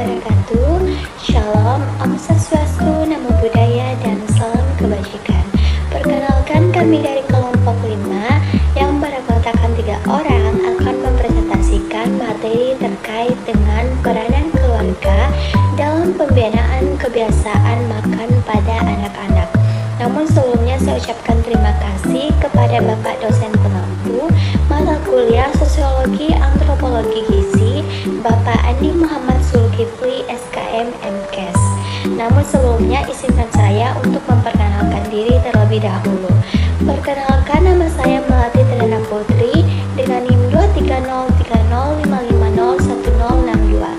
wabarakatuh. Shalom, Om Swastiastu, Namo Buddhaya, dan salam kebajikan. Perkenalkan, kami dari kelompok 5 yang beranggotakan 3 orang akan mempresentasikan materi terkait dengan peranan keluarga dalam pembinaan kebiasaan makan pada anak-anak. Namun sebelumnya saya ucapkan terima kasih kepada Bapak dosen pengampu mata kuliah Sosiologi Antropologi Gizi, Bapak Andi Muhammad Zulkifli, SKM MKes. Namun sebelumnya izinkan saya untuk memperkenalkan diri terlebih dahulu. Perkenalkan, nama saya Melati Tridana Putri dengan NIM 2303055010062.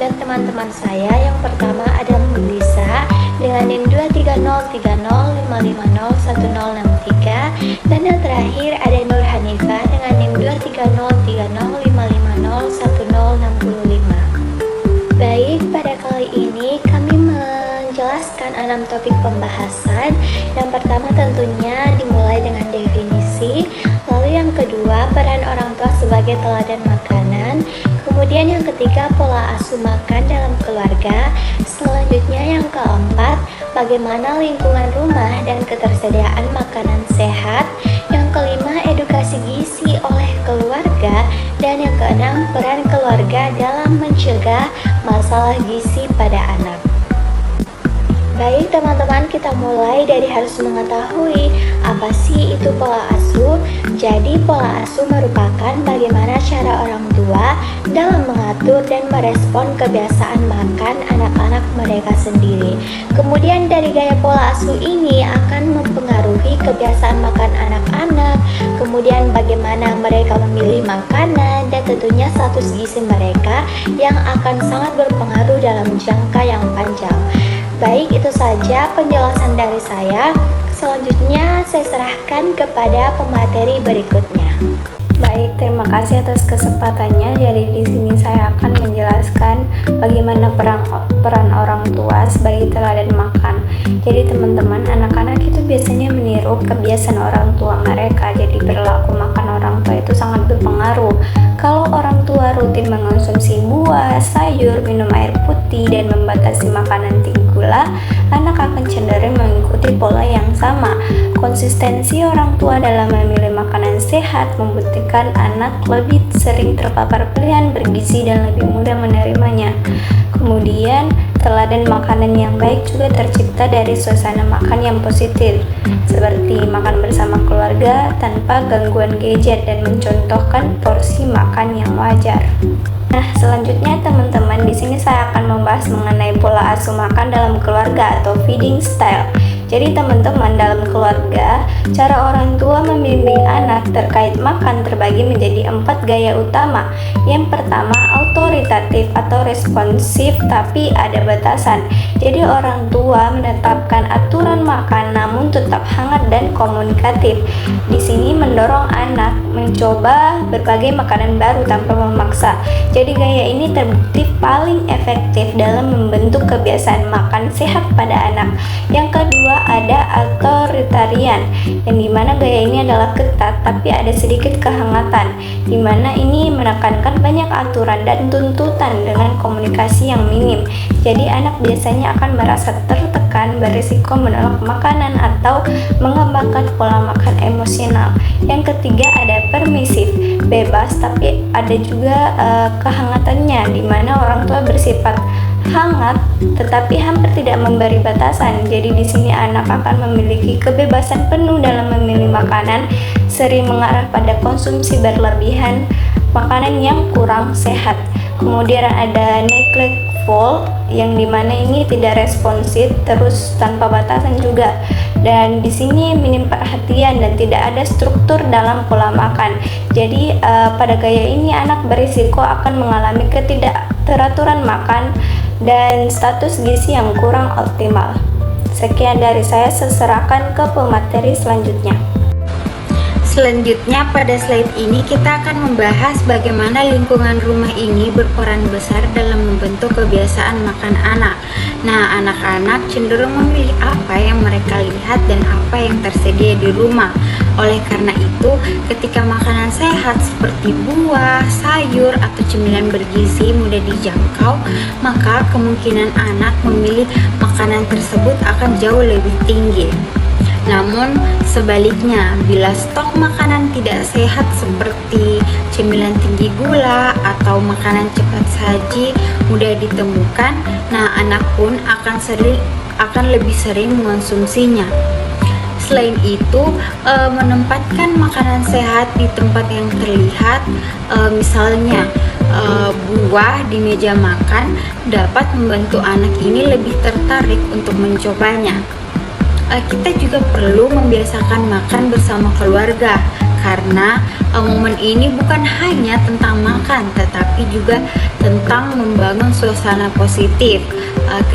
Dan teman-teman saya yang pertama ada Melisa dengan NIM 2303055010063, dan yang terakhir ada Nur Hanifah dengan NIM 2303055010065. Baik, pada kali ini kami menjelaskan 6 topik pembahasan. Yang pertama tentunya dimulai dengan definisi, lalu yang kedua peran orang tua sebagai teladan makanan, kemudian yang ketiga pola asuh makan dalam keluarga, selanjutnya yang keempat bagaimana lingkungan rumah dan ketersediaan makanan sehat, yang kelima edukasi gizi oleh keluarga, dan yang keenam peran keluarga dalam mencegah masalah gizi pada anak. Baik teman-teman, kita mulai dari harus mengetahui apa sih itu pola asuh. Jadi pola asuh merupakan bagaimana cara orang tua dalam mengatur dan merespon kebiasaan makan anak-anak mereka sendiri. Kemudian dari gaya pola asuh ini akan mempengaruhi kebiasaan makan anak-anak, kemudian bagaimana mereka memilih makanan, dan tentunya status gizi mereka yang akan sangat berpengaruh dalam jangka yang panjang. Baik, itu saja penjelasan dari saya. Selanjutnya saya serahkan kepada pemateri berikutnya. Baik, terima kasih atas kesempatannya. Jadi di sini saya akan menjelaskan bagaimana peran orang tua sebagai teladan makan. Jadi teman-teman, anak-anak itu biasanya meniru kebiasaan orang tua mereka. Jadi perilaku makan orang tua itu sangat berpengaruh. Kalau orang tua rutin mengonsumsi buah, sayur, minum air putih, dan membatasi makanan tinggi gula, anak akan cenderung mengikuti pola yang sama. Konsistensi orang tua dalam memilih makanan sehat membuktikan anak lebih sering terpapar pilihan bergizi dan lebih mudah menerimanya. Kemudian, teladan makanan yang baik juga tercipta dari suasana makan yang positif, seperti makan bersama keluarga tanpa gangguan gadget dan mencontohkan porsi makan yang wajar. Nah, selanjutnya teman-teman, di sini saya akan membahas mengenai pola asuh makan dalam keluarga atau feeding style. Jadi teman-teman, dalam keluarga, cara orang tua membimbing anak terkait makan terbagi menjadi 4 gaya utama. Yang pertama, autoritatif atau responsif tapi ada batasan. Jadi orang tua menetapkan aturan makan namun tetap hangat dan komunikatif. Di sini mendorong anak mencoba berbagai makanan baru tanpa memaksa. Jadi gaya ini terbukti paling efektif dalam membentuk kebiasaan makan sehat pada anak. Yang kedua, ada authoritarian, yang dimana gaya ini adalah ketat tapi ada sedikit kehangatan, dimana ini menekankan banyak aturan dan tuntutan dengan komunikasi yang minim. Jadi anak biasanya akan merasa tertekan, berisiko menolak makanan atau mengembangkan pola makan emosional. Yang ketiga, ada permisif, bebas tapi ada juga kehangatannya, dimana orang tua bersifat hangat tetapi hampir tidak memberi batasan. Jadi di sini anak akan memiliki kebebasan penuh dalam memilih makanan, sering mengarah pada konsumsi berlebihan makanan yang kurang sehat. Kemudian ada neglectful, yang dimana ini tidak responsif, terus tanpa batasan juga. Dan di sini minim perhatian dan tidak ada struktur dalam pola makan. Jadi pada gaya ini anak berisiko akan mengalami ketidakteraturan makan dan status gizi yang kurang optimal. Sekian dari saya serahkan ke pemateri selanjutnya. Selanjutnya pada slide ini kita akan membahas bagaimana lingkungan rumah ini berperan besar dalam membentuk kebiasaan makan anak. Nah, anak-anak cenderung memilih apa yang mereka lihat dan apa yang tersedia di rumah. Oleh karena itu, ketika makanan sehat seperti buah, sayur, atau cemilan bergizi mudah dijangkau, maka kemungkinan anak memilih makanan tersebut akan jauh lebih tinggi. Namun sebaliknya, bila stok makanan tidak sehat seperti cemilan tinggi gula atau makanan cepat saji mudah ditemukan, nah anak pun akan lebih sering mengonsumsinya. Selain itu, menempatkan makanan sehat di tempat yang terlihat, misalnya buah di meja makan, dapat membantu anak ini lebih tertarik untuk mencobanya. Kita juga perlu membiasakan makan bersama keluarga, karena momen ini bukan hanya tentang makan, tetapi juga tentang membangun suasana positif.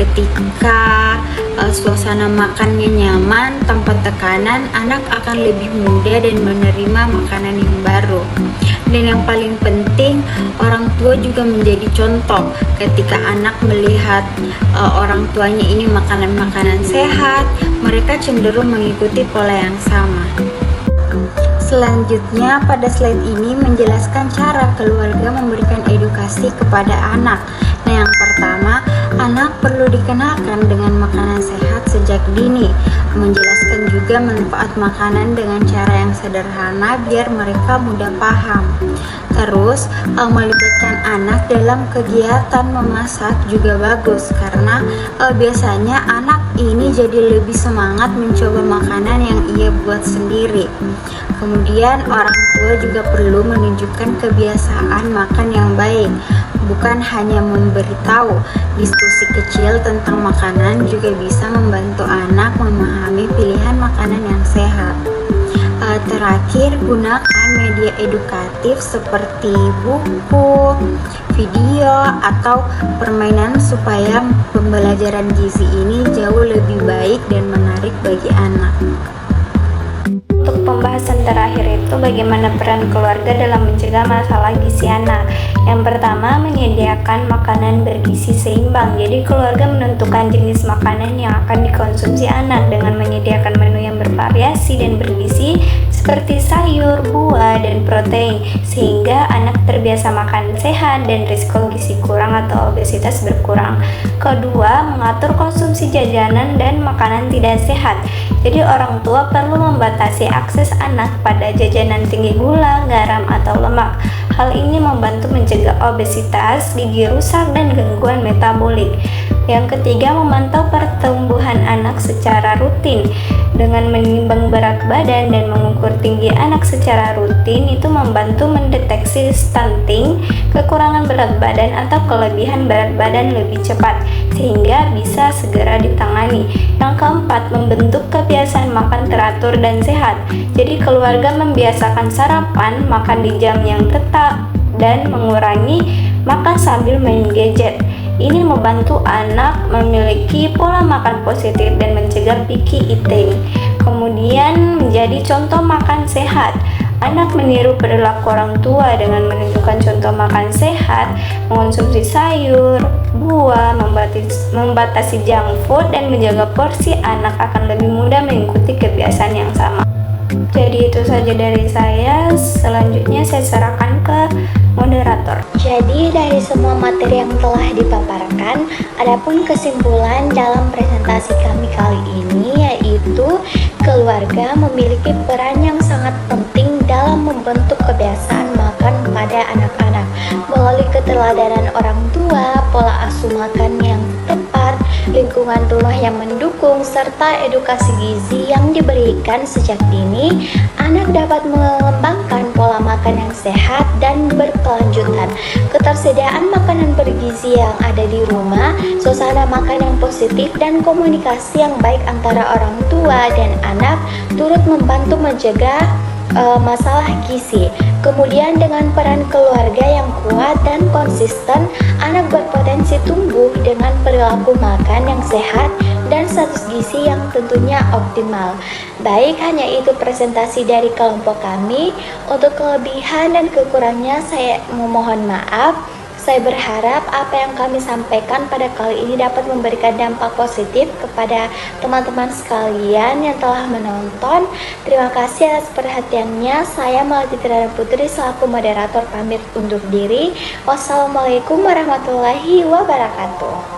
Ketika suasana makannya nyaman tanpa tekanan, anak akan lebih mudah dan menerima makanan yang baru. Dan yang paling penting, orang tua juga menjadi contoh. Ketika anak melihat orang tuanya ini makanan-makanan sehat, mereka cenderung mengikuti pola yang sama. Selanjutnya, pada slide ini menjelaskan cara keluarga memberikan edukasi kepada anak. Nah, yang pertama, anak perlu dikenalkan dengan makanan sehat sejak dini. Menjelaskan juga manfaat makanan dengan cara yang sederhana biar mereka mudah paham. Terus, melibatkan anak dalam kegiatan memasak juga bagus, karena biasanya anak ini jadi lebih semangat mencoba makanan yang ia buat sendiri. Kemudian orang tua juga perlu menunjukkan kebiasaan makan yang baik, bukan hanya memberitahu. Diskusi kecil tentang makanan juga bisa membantu anak memahami pilihan makanan yang sehat. Terakhir, gunakan media edukatif seperti buku, video, atau permainan supaya pembelajaran gizi ini jauh lebih baik dan menarik bagi anak. Untuk pembahasan terakhir itu bagaimana peran keluarga dalam mencegah masalah gizi anak. Yang pertama, menyediakan makanan bergizi seimbang. Jadi keluarga menentukan jenis makanan yang akan dikonsumsi anak dengan menyediakan menu yang bervariasi dan bergizi seperti sayur, buah, dan protein, sehingga anak terbiasa makan sehat dan risiko gizi kurang atau obesitas berkurang. Kedua, mengatur konsumsi jajanan dan makanan tidak sehat. Jadi orang tua perlu membatasi akses anak pada jajanan tinggi gula, garam, atau lemak. Hal ini membantu mencegah obesitas, gigi rusak, dan gangguan metabolik. Yang ketiga, memantau pertumbuhan anak secara rutin. Dengan menimbang berat badan dan mengukur tinggi anak secara rutin, itu membantu mendeteksi stunting, kekurangan berat badan, atau kelebihan berat badan lebih cepat, sehingga bisa segera ditangani. Yang keempat, membentuk kebiasaan makan teratur dan sehat. Jadi keluarga membiasakan sarapan, makan di jam yang tetap, dan mengurangi makan sambil main gadget. Ini membantu anak memiliki pola makan positif dan mencegah picky eating. Kemudian menjadi contoh makan sehat. Anak meniru perilaku orang tua dengan menunjukkan contoh makan sehat, mengonsumsi sayur, buah, membatasi junk food, dan menjaga porsi. Anak akan lebih mudah mengikuti kebiasaan yang sama. Jadi itu saja dari saya. Selanjutnya saya serahkan ke moderator. Jadi dari semua materi yang telah dipaparkan, adapun kesimpulan dalam presentasi kami kali ini yaitu keluarga memiliki peran yang sangat penting dalam membentuk kebiasaan makan pada anak-anak melalui keteladanan orang tua, pola asuh makan yang tepat, lingkungan rumah yang mendukung, serta edukasi gizi yang diberikan sejak dini. Anak dapat mengembangkan pola makan yang sehat dan berkelanjutan. Ketersediaan makanan bergizi yang ada di rumah, suasana makan yang positif, dan komunikasi yang baik antara orang tua dan anak turut membantu mencegah masalah gizi. Kemudian dengan peran keluarga yang kuat dan konsisten, anak berpotensi tumbuh dengan perilaku makan yang sehat dan status gizi yang tentunya optimal. Baik, hanya itu presentasi dari kelompok kami. Untuk kelebihan dan kekurangannya saya memohon maaf. Saya berharap apa yang kami sampaikan pada kali ini dapat memberikan dampak positif kepada teman-teman sekalian yang telah menonton. Terima kasih atas perhatiannya. Saya Melati Tirana Putri selaku moderator pamit undur diri. Wassalamualaikum warahmatullahi wabarakatuh.